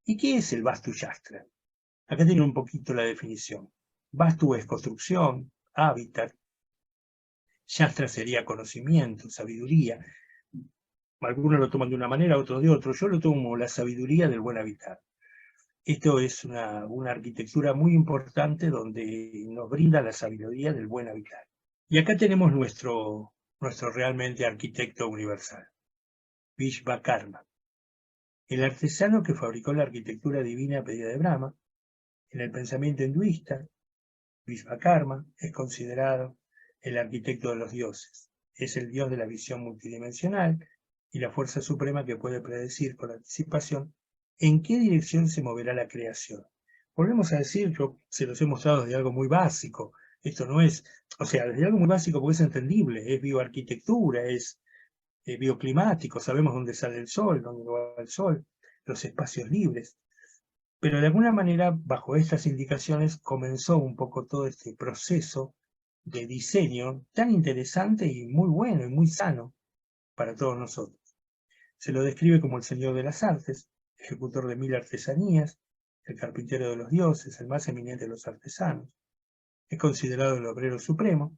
¿Y qué es el Vastu Shastra? Acá tiene un poquito la definición. Vastu es construcción, hábitat. Shastra sería conocimiento, sabiduría. Algunos lo toman de una manera, otros de otra. Yo lo tomo como la sabiduría del buen habitar. Esto es una arquitectura muy importante donde nos brinda la sabiduría del buen habitar. Y acá tenemos nuestro realmente arquitecto universal, Vishvakarma, el artesano que fabricó la arquitectura divina a pedida de Brahma. En el pensamiento hinduista, Vishvakarma es considerado el arquitecto de los dioses. Es el dios de la visión multidimensional y la fuerza suprema que puede predecir con anticipación en qué dirección se moverá la creación. Volvemos a decir, yo se los he mostrado desde algo muy básico. Esto no es, o sea, desde algo muy básico porque es entendible, es bioarquitectura, es bioclimático, sabemos dónde sale el sol, dónde va el sol, los espacios libres. Pero de alguna manera, bajo estas indicaciones, comenzó un poco todo este proceso de diseño tan interesante y muy bueno y muy sano para todos nosotros. Se lo describe como el señor de las artes, ejecutor de 1000 artesanías, el carpintero de los dioses, el más eminente de los artesanos. Es considerado el obrero supremo.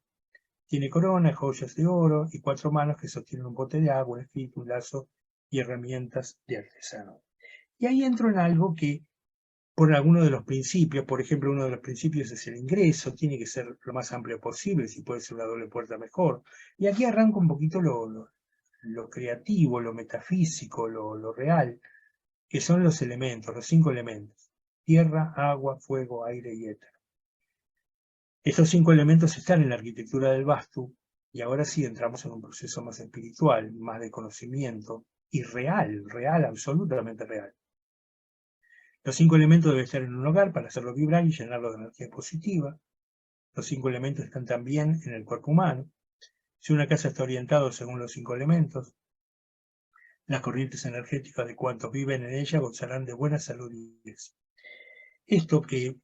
Tiene corona, joyas de oro y 4 manos que sostienen un bote de agua, un escrito, un lazo y herramientas de artesano. Y ahí entro en algo que por alguno de los principios, por ejemplo, uno de los principios es el ingreso, tiene que ser lo más amplio posible, si puede ser una doble puerta mejor. Y aquí arranca un poquito lo creativo, lo metafísico, lo real, que son los elementos, los 5 elementos: tierra, agua, fuego, aire y éter. Estos 5 elementos están en la arquitectura del Vastu, y ahora sí entramos en un proceso más espiritual, más de conocimiento, y real, absolutamente real. Los 5 elementos deben estar en un hogar para hacerlo vibrar y llenarlo de energía positiva. Los 5 elementos están también en el cuerpo humano. Si una casa está orientada según los 5 elementos, las corrientes energéticas de cuantos viven en ella gozarán de buena salud y belleza. Esto que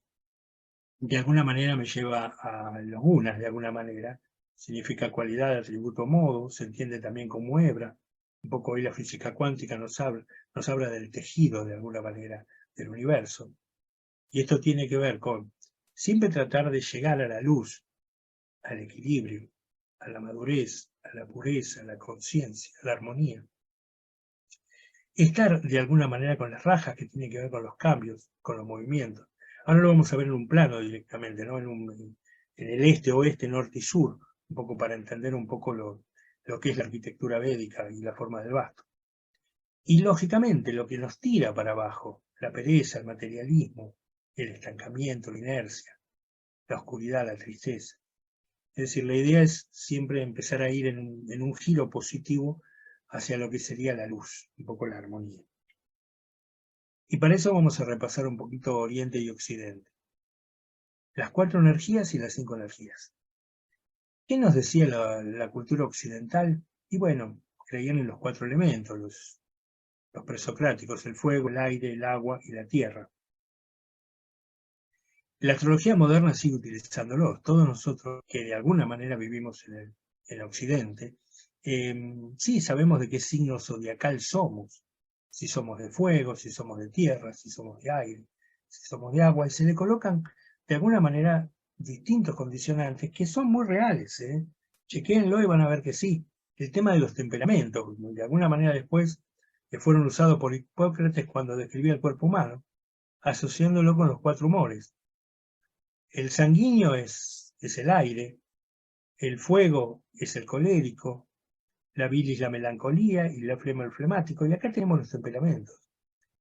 de alguna manera me lleva a los gunas, de alguna manera, significa cualidad, atributo, modo, se entiende también como hebra. Un poco hoy la física cuántica nos habla del tejido, de alguna manera, del universo. Y esto tiene que ver con siempre tratar de llegar a la luz, al equilibrio, a la madurez, a la pureza, a la conciencia, a la armonía. Estar de alguna manera con las rajas que tienen que ver con los cambios, con los movimientos. Ahora lo vamos a ver en un plano directamente, ¿no? En el este, oeste, norte y sur, un poco para entender un poco lo que es la arquitectura védica y la forma del vasto. Y lógicamente lo que nos tira para abajo, la pereza, el materialismo, el estancamiento, la inercia, la oscuridad, la tristeza. Es decir, la idea es siempre empezar a ir en un giro positivo hacia lo que sería la luz, un poco la armonía. Y para eso vamos a repasar un poquito Oriente y Occidente. Las 4 energías y las 5 energías. ¿Qué nos decía la cultura occidental? Y bueno, creían en los 4 elementos, los presocráticos: el fuego, el aire, el agua y la tierra. La astrología moderna sigue utilizándolos. Todos nosotros que de alguna manera vivimos en el Occidente, sí sabemos de qué signo zodiacal somos. Si somos de fuego, si somos de tierra, si somos de aire, si somos de agua, y se le colocan de alguna manera distintos condicionantes que son muy reales. Chequéenlo y van a ver que sí. El tema de los temperamentos, de alguna manera después, que fueron usados por Hipócrates cuando describía el cuerpo humano, asociándolo con los 4 humores. El sanguíneo es el aire, el fuego es el colérico, la bilis la melancolía y la flema el flemático, y acá tenemos los temperamentos.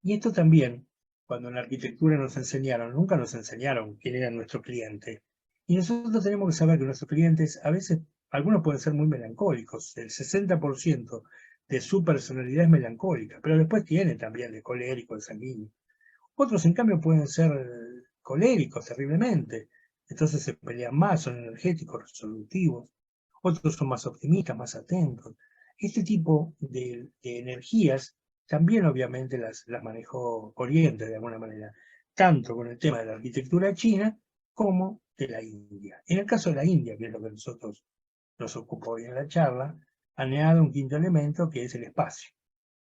Y esto también, cuando en la arquitectura nos enseñaron, nunca nos enseñaron quién era nuestro cliente. Y nosotros tenemos que saber que nuestros clientes, a veces, algunos pueden ser muy melancólicos, el 60% de su personalidad es melancólica, pero después tiene también de colérico, de sanguíneo. Otros, en cambio, pueden ser coléricos terriblemente, entonces se pelean más, son energéticos, resolutivos. Otros son más optimistas, más atentos. Este tipo de energías también obviamente las manejó Oriente de alguna manera, tanto con el tema de la arquitectura china como de la India. En el caso de la India, que es lo que nosotros nos ocupó hoy en la charla, ha añadido un quinto elemento que es el espacio.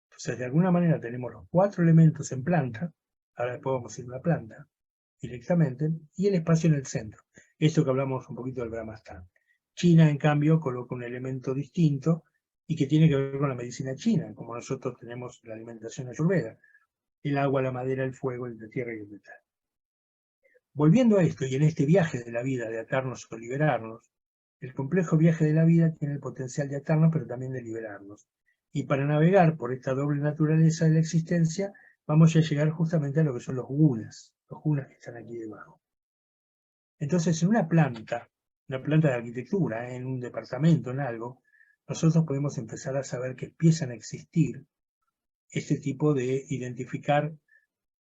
Entonces, de alguna manera tenemos los 4 elementos en planta, ahora después vamos a ir a la planta directamente, y el espacio en el centro. Esto que hablamos un poquito del Brahmastán. China, en cambio, coloca un elemento distinto y que tiene que ver con la medicina china, como nosotros tenemos la alimentación ayurveda: el agua, la madera, el fuego, la tierra y el metal. Volviendo a esto, y en este viaje de la vida de atarnos o liberarnos, el complejo viaje de la vida tiene el potencial de atarnos, pero también de liberarnos. Y para navegar por esta doble naturaleza de la existencia, vamos a llegar justamente a lo que son los gunas que están aquí debajo. Entonces, en una planta de arquitectura, en un departamento, en algo, nosotros podemos empezar a saber que empiezan a existir este tipo de identificar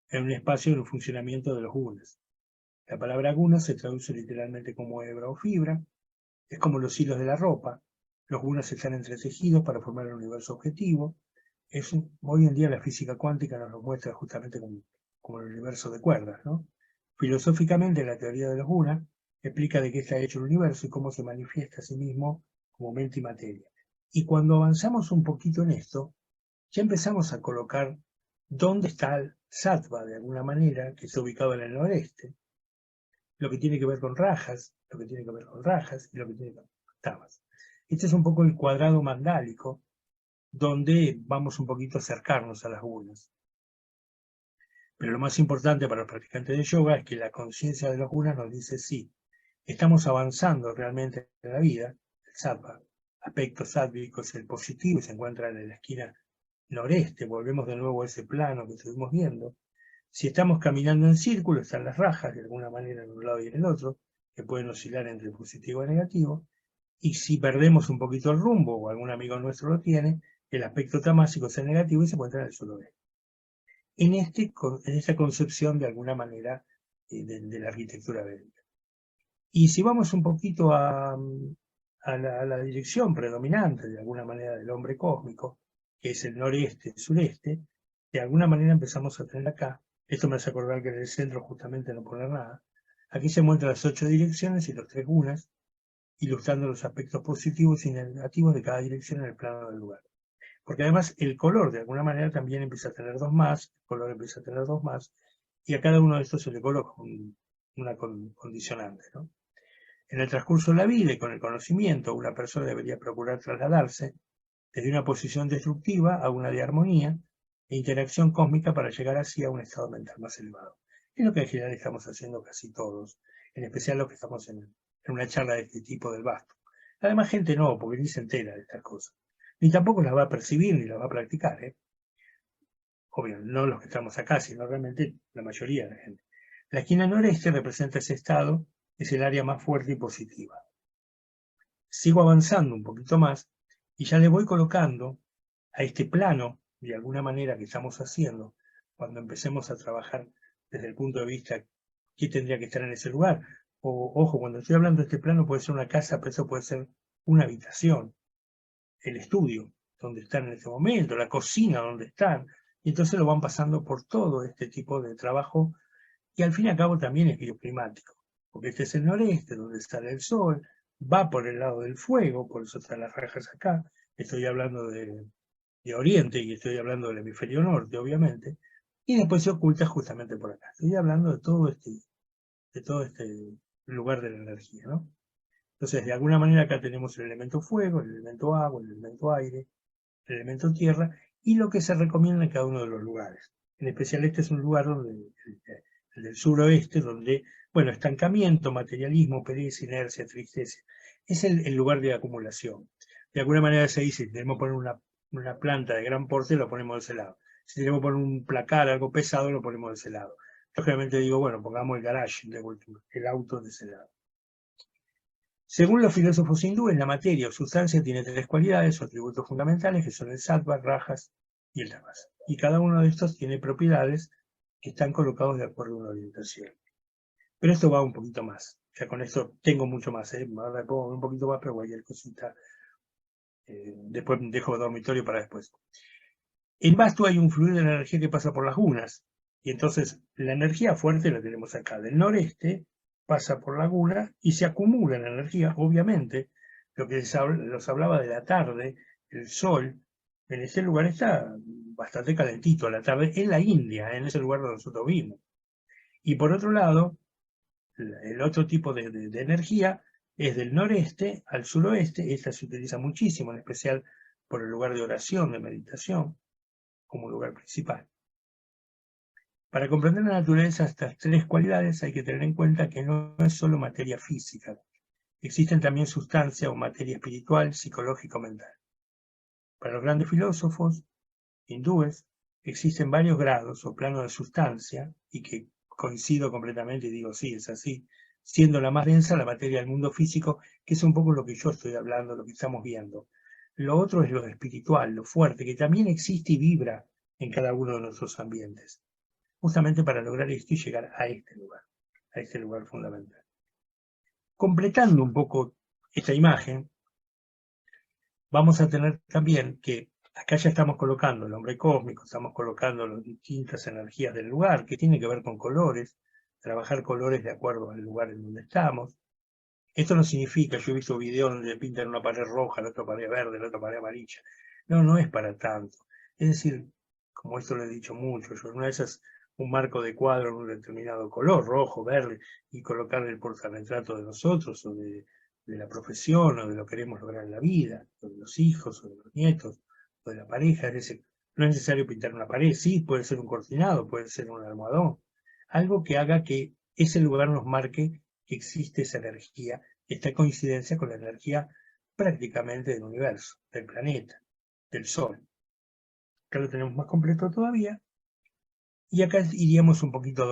en un espacio el funcionamiento de los gunas. La palabra guna se traduce literalmente como hebra o fibra, es como los hilos de la ropa. Los gunas están entretejidos para formar el universo objetivo. Hoy en día la física cuántica nos lo muestra justamente como el universo de cuerdas, ¿no? Filosóficamente, la teoría de los gunas explica de qué está hecho el universo y cómo se manifiesta a sí mismo como mente y materia. Y cuando avanzamos un poquito en esto, ya empezamos a colocar dónde está el sattva, de alguna manera, que está ubicado en el noreste, lo que tiene que ver con rajas, lo que tiene que ver con rajas y lo que tiene que ver con tamas. Este es un poco el cuadrado mandálico, donde vamos un poquito a acercarnos a las gunas. Pero lo más importante para los practicantes de yoga es que la conciencia de los gunas nos dice: sí, estamos avanzando realmente en la vida. El sattva, aspecto sádvico, es el positivo y se encuentra en la esquina noreste. Volvemos de nuevo a ese plano que estuvimos viendo. Si estamos caminando en círculo, están las rajas, de alguna manera en un lado y en el otro, que pueden oscilar entre positivo y negativo. Y si perdemos un poquito el rumbo, o algún amigo nuestro lo tiene, el aspecto tamásico es el negativo y se encuentra en el suroeste. En esta concepción, de alguna manera, de la arquitectura védica. Y si vamos un poquito a la dirección predominante, de alguna manera, del hombre cósmico, que es el noreste, el sureste, de alguna manera empezamos a tener acá. Esto me hace acordar que en el centro justamente no poner nada. Aquí se muestran las 8 direcciones y los 3 gunas, ilustrando los aspectos positivos y negativos de cada dirección en el plano del lugar. Porque además el color, de alguna manera, también empieza a tener 2 más, el color empieza a tener 2 más, y a cada uno de estos se le coloca una condicionante, ¿no? En el transcurso de la vida y con el conocimiento, una persona debería procurar trasladarse desde una posición destructiva a una de armonía e interacción cósmica para llegar así a un estado mental más elevado. Es lo que en general estamos haciendo casi todos, en especial los que estamos en una charla de este tipo del Vastu. La demás gente no, porque ni se entera de estas cosas. Ni tampoco las va a percibir ni las va a practicar, ¿eh? Obvio, no los que estamos acá, sino realmente la mayoría de la gente. La esquina noreste representa ese estado, es el área más fuerte y positiva. Sigo avanzando un poquito más y ya le voy colocando a este plano, de alguna manera, que estamos haciendo, cuando empecemos a trabajar desde el punto de vista qué tendría que estar en ese lugar. O, ojo, cuando estoy hablando de este plano puede ser una casa, pero eso puede ser una habitación, el estudio donde están en este momento, la cocina donde están, y entonces lo van pasando por todo este tipo de trabajo, y al fin y al cabo también es bioclimático, porque este es el noreste, donde sale el sol, va por el lado del fuego, por eso están las rajas acá. Estoy hablando de Oriente y estoy hablando del hemisferio norte, obviamente, y después se oculta justamente por acá. Estoy hablando de todo este lugar de la energía, ¿no? Entonces, de alguna manera acá tenemos el elemento fuego, el elemento agua, el elemento aire, el elemento tierra, y lo que se recomienda en cada uno de los lugares. En especial este es un lugar donde, el del suroeste, donde, bueno, estancamiento, materialismo, pereza, inercia, tristeza. Es el lugar de acumulación. De alguna manera se dice: si tenemos que poner una planta de gran porte, lo ponemos de ese lado. Si tenemos que poner un placar, algo pesado, lo ponemos de ese lado. Yo generalmente digo, bueno, pongamos el garage de última, el auto de ese lado. Según los filósofos hindúes, la materia o sustancia tiene 3 cualidades o atributos fundamentales, que son el sattva, rajas y el tamas. Y cada uno de estos tiene propiedades que están colocados de acuerdo a una orientación. Pero esto va un poquito más. Ya con esto tengo mucho más, ahora pongo un poquito más, pero cualquier cosita. Después dejo el dormitorio para después. En Vastu hay un fluido de energía que pasa por las gunas. Y entonces la energía fuerte la tenemos acá. Del noreste pasa por la guna y se acumula la energía, obviamente. Lo que los hablaba de la tarde, el sol, en ese lugar está bastante calentito a la tarde, en la India, en ese lugar donde nosotros vimos. Y por otro lado, el otro tipo de energía es del noreste al suroeste. Esta se utiliza muchísimo, en especial por el lugar de oración, de meditación, como lugar principal. Para comprender la naturaleza de estas tres cualidades hay que tener en cuenta que no es solo materia física. Existen también sustancia o materia espiritual, psicológica o mental. Para los grandes filósofos hindúes existen varios grados o planos de sustancia, y que coincido completamente y digo sí, es así, siendo la más densa la materia del mundo físico, que es un poco lo que yo estoy hablando, lo que estamos viendo. Lo otro es lo espiritual, lo fuerte, que también existe y vibra en cada uno de nuestros ambientes, justamente para lograr esto y llegar a este lugar fundamental. Completando un poco esta imagen, vamos a tener también que acá ya estamos colocando el hombre cósmico, estamos colocando las distintas energías del lugar, que tiene que ver con colores, trabajar colores de acuerdo al lugar en donde estamos. Esto no significa, yo he visto videos donde pintan una pared roja, la otra pared verde, la otra pared amarilla. No, no es para tanto. Es decir, como esto lo he dicho mucho, yo una de esas, un marco de cuadro en un determinado color, rojo, verde, y colocar el portarretrato de nosotros, o de la profesión, o de lo que queremos lograr en la vida, o de los hijos, o de los nietos, o de la pareja. Es decir, no es necesario pintar una pared, sí, puede ser un cortinado, puede ser un almohadón, algo que haga que ese lugar nos marque que existe esa energía, esta coincidencia con la energía prácticamente del universo, del planeta, del Sol. Acá lo tenemos más completo todavía, y acá iríamos un poquito